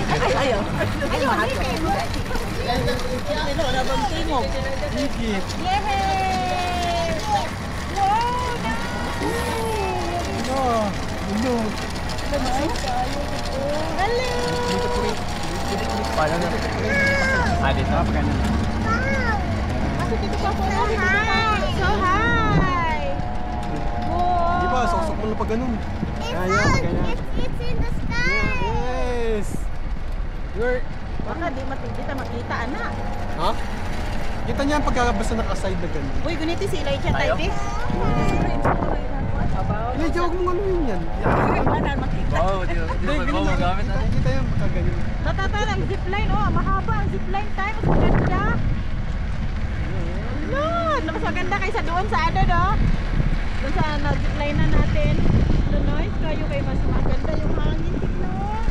Ayaw. Ayaw. Ano na bang tingog? Higit. Yay! Wow! Hello. Hello! Paano na? Dito pa ka na. Masuk dito ka po. So hi! Wow! Di ba, sosok mo na pa ganun. It's in the sky. Yes! You're... Baka di kita makita, anak. Ha? Kita niya ang pagkakabasa nakaside na ganun. Uy, guniti si Elijah tayo, be. Hindi, jawag mo ano yun yan. Wow, di ba magamit na? Kita yan pagkaganyan. Natata ang zipline, oh. Mahaba ang zipline tayo. Mas maganda. No, mas maganda kaysa doon sa ano, no? Doon sa zipline na natin. No noise kayo kay mas maganda yung hangin. Tignan.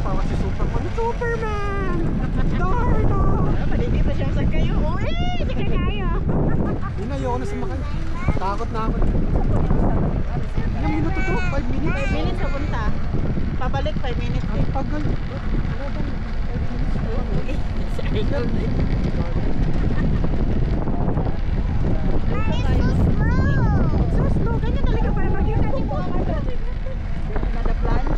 Parang si Superman. Superman! Darno! Paligi pa siya sa kayo. Uy, sige kayo. Yun na, ayoko na sumakay. Takot na ako. Ilang minuto to? 5 minutes? 5 minutes papunta. Pabalik 5 minutes. Ang tagal. So slow. Ganyan talaga para mag-yun natin po. Nada plunge.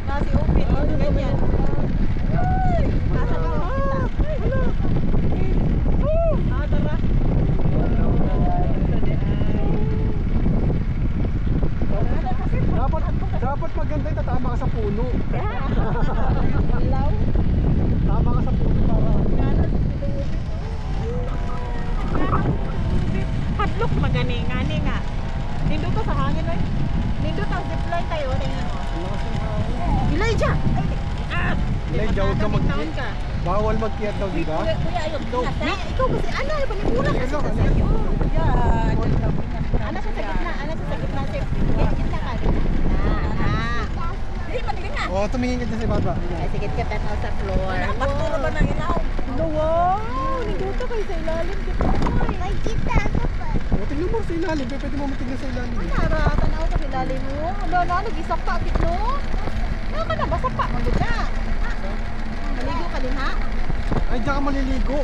Nasi open. Ganyan. Nasa ka kita. Tara. Dapat maganda yung tatama ka sa puno. Ilaw. Tama ka sa puno para... Hadlok magani nga. Nindot ka sa hangin, oy. Nindot ang zipline tayo, tingnan mo. Elijah! Elijah, huwag ka Taon ka. Bawal mag-kiat daw, di ba? Kuya, ayaw. Ikaw kasi, ano, panipura kasi Hello, sa ano? sa'yo. Ano sa gitna? Ano sa gitna? Gitna ka. Hindi, pati nga. Oo, tumingin ka dyan sa baba. Ay, sige, kita na sa floor. Pagturo ba ng ilaw? Wow! Nindot kayo sa ilalim. May kita ako pa. O, tignan mo sa ilalim. Pwede mo matignan sa ilalim. Nara, tanaw ka sa ilalim mo. Ano, nag-isak pa, agit no? Ano ka na, basa pa, magod na. Maligo ka din, ha? Ay, diyan ka maliligo.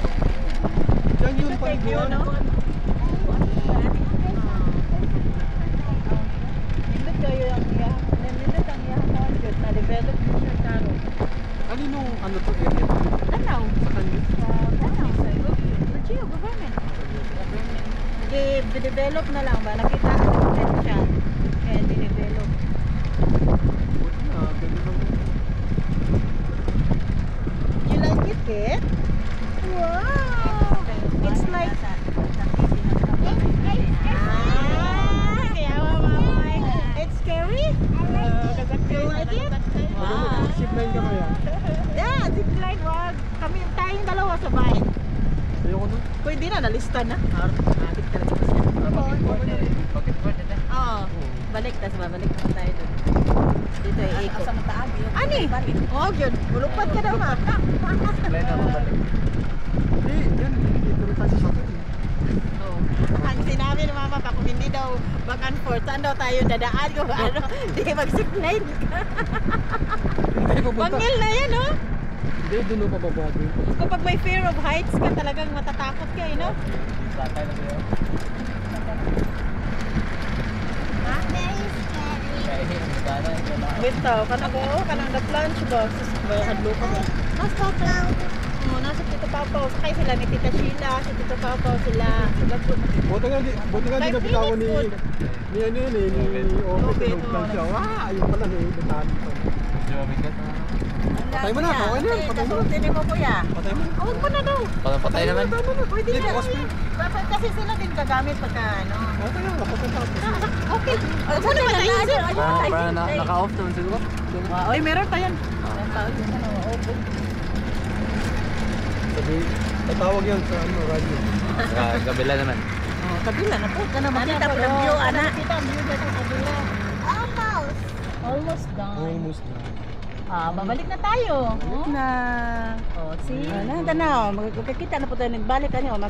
Diyan yun, paliguan. Nindot kayo ang iya. Nindot ang iya. Na-develop mo siya, Karo. Ano ano to area? Tanaw. Sa kanyo? Tanaw. Virgio, government. I-develop na lang ba? Nakita ka ng potential. Kaya di-develop. Buti na, ganun lang. You like it, Kit? Wow! It's like... It's scary? You like it? Wow. Zipline ka kaya? Yeah, zipline. Wag. Kami tayong dalawa sabay. Ayoko nun. Pwede na, nalista na. Adik talaga pa siya. Oo. Balik, tas babalik naman tayo doon. Dito ay ikot. Ani? Oo, yun. Bulupad ka daw, ma. Hindi, yan. Dito rin tayo sa akin. Oo. Ang sinabi ng mama pa, kung hindi daw back and forth, saan daw tayo dadaan ko? Ano? Di mag-zipline ka. Hindi, pupunta. Bangil na yan, no? Hindi, doon pa bababa doon. Kapag may fear of heights ka, talagang matatakot ka, no? Very scary. Basta, kanang the plunge box. Hadlo ka ba? Nasa Papaw. Oo, nasa Tito Papaw. Sakay sila ni Tita Sheila, si Tito Papaw sila. Buti nga di nabitawan ni ano yun eh, ni Ope, tulog lang siya. Ayun pala na yung batahan ko. Patay mo na, okay na yan, patay mo na. mo, kuya. Patay mo na. Huwag mo na daw. Patay naman. Pwede Hindi, na. bukas pa yun. Kasi sila din gagamit pagka ano. Okay lang, napapunta ako. Okay. Huwag mo na matay. Para naka-off naman siguro. Ay, meron pa yan. Sabi, tatawag yan sa ano, radio. Sa kabila naman. Kabila na po. Nakita po ang view, anak. Nakita ang view dito sa kabila. Almost. Almost done. Almost na. Babalik na tayo. Balik na. Oh, see? Tanaw, magkakita na po tayo nagbalik kanyo. Ano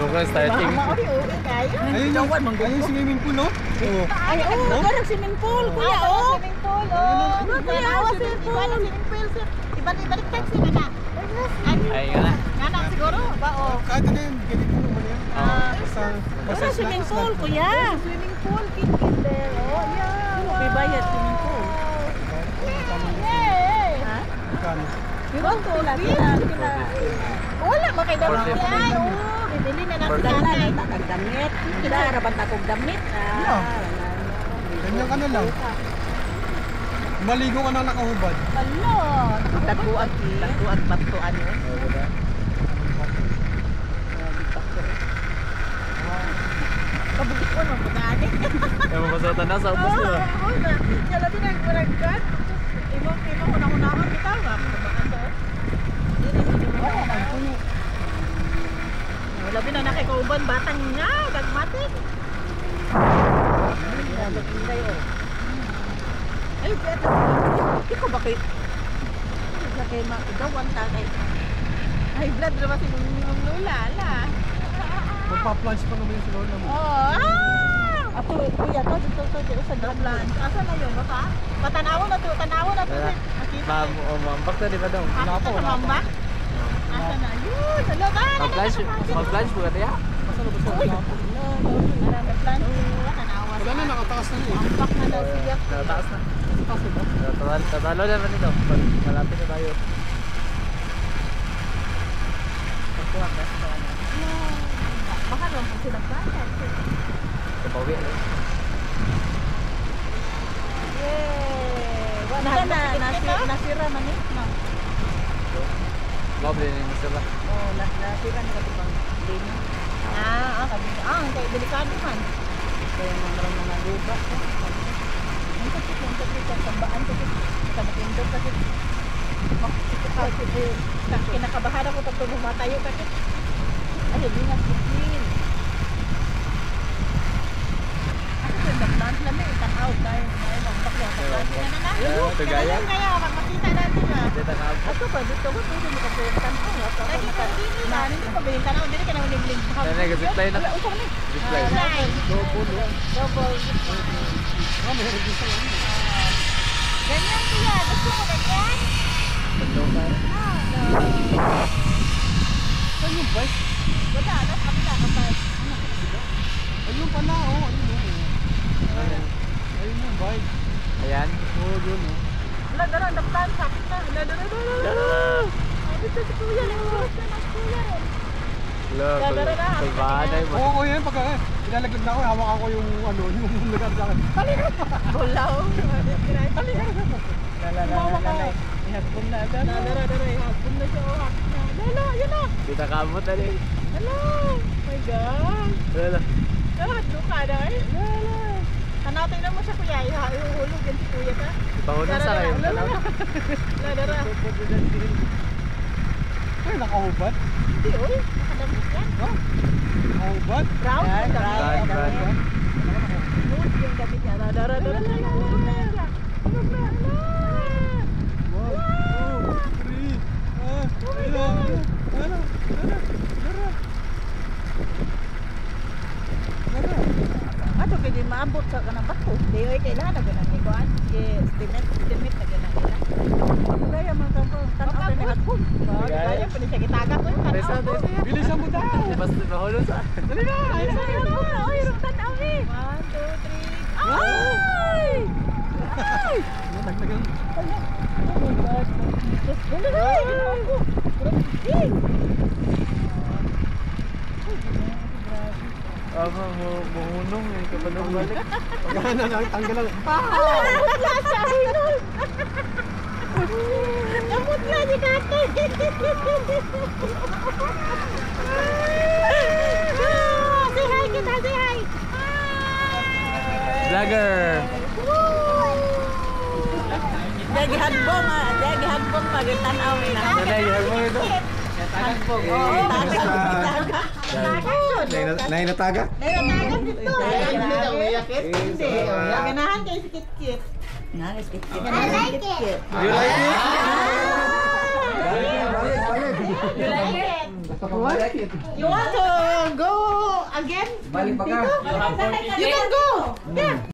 ka starting? Mauri-uri kayo. Ayun yung swimming pool, no? Oo. Ay, oh, parang swimming pool, kuya, oh. Swimming pool, oh. Ano, kuya, swimming pool. Iba na swimming pool, sir. Ibalik taxi na na. Ay, nga na. Nga na, siguro. Ba, oh. Kahit ano yun, ganito naman yan. Basta Parang swimming pool, kuya. Swimming pool, kid there. Oh, yeah. May bayad swimming pool. Yay! Ha? Magkano? Yung pila. Wala ba kayo daw Forty. yan? Oo, bibili na natin Dala nanay. na takag damit. Kita raban takog damit. Ganyan ka na lang. Maligo ka na nakahubad. Malo. Tagbuan batuan yun. Kabukit ko no, kunani. Kaya mapasatan na sa ubos Oo, nila. oo na. Kaya din ang baranggan. Ibang ko na kunakon kita. Kabakan to. Labi na nakikauban. Batang nga. Gagmatik. Ay, beto. Ikaw ba kayo? Sa kayo maigawan tagay. Ay, blood naman si Mong Lula. Ala. Magpa-plunge pa naman yung si Lola mo. Oh, Ato, kuya, to sa Drablan. Asa na yun, baka? Patanawo na to, Nakita. Mampak na di ba daw? Asa sa mamba? Asa na? Yun, sa lugar. Mag-flash po ka niya? Uy! Marami plan. Tanawa. Wala na, nakatakas na yun. Ambak na daw siya. Nataas na. Tatalo naman ito. Malapit na tayo. Baka naman po sila bayan. Kapawi. Yay! Wala nasira man eh. No. Goblin yung sila. Oh, nasira na katubang din. Kaya delikado man. Kaya mga luba. Ang sakit yung tambaan ko. Kamatindog kasi. Kinakabahan ako pag tumatayo kasi. Ay, hindi nga sikin. Ako yung nag-plant na may itang-out dahil may magbakya sa plant na na. Ito gaya? Kaya, makita natin na. Dito ka. Ako pa, dito ko pwede mo kasi yung tanaw. Lagi ka hindi na, hindi pa ba yung tanaw? Hindi ka na uliglig. Nanay, zipline na. Wala, usap na. Zipline. Double. Ganyan kuya, gusto mo ganyan? Saan yung bike? Wala, nasa kabila kapag. Ayun pala, oh. Ayun yung bike. Ayan. Oo, yun, oh. Wala, dara, naplan, sakit na. Dara. Ay, dito si kuya, nagsuot na ng kuya rin. Look, kulbahanay mo. Oo, yan. Pagka ilalaglag na ako, hawak ako yung yung nagkar sa akin. Bulaw. Lalay. Ihapon na agad. Dara, ihapon na siya. Hakit na. Lala, yun na. Dito ka mo tali. Lala. Oh my God. Lala. Hadlo ka na eh. Lala. Hanapin na mo siya kuya. Ihuhulog yan si kuya ka. Ipahunan sa kayo. Dara. Ay, nakahubad. Hindi, uy. Nakadamit yan. Nakahubad. Brown. Brand. Nude yung damit niya. Dara. Hulog na yan siya. Hulog na. 1, 2, 3. Dara. Ato kaya di maabot sa kanang bato. Di, uy. Kailangan na ganun. Ikuan. Estimate na ganun nila. Kaya man tanaw na hagpon. Kaya pa siya gitagat ko yung Tesa. Bilisan mo daw. Basta mahulog sa. Dali na. Ay, yung tanaw eh. 1, 2, 3. Ay! Ay! Nagtagal. Oh my God. Ay, ginawa ko. Grabe. Mahunong eh. Kapag balik. Pagkahan na lang, tanggal lang. Namutla siya, Hinol. Namutla ni Kate. Say hi kita, say hi. Vlogger. Dagi hagbong magtanaw na. Nanay, yung mo ito. Hagbong. Oo, taga. Taga. Nainataga? Nainatagan dito. Hindi daw umiyak. Hindi. Ganahan kayo si Kit-Kit. Nanis kit-kit. I like it. You like it? Balik. You want to go again? Balik pa ka. You can go.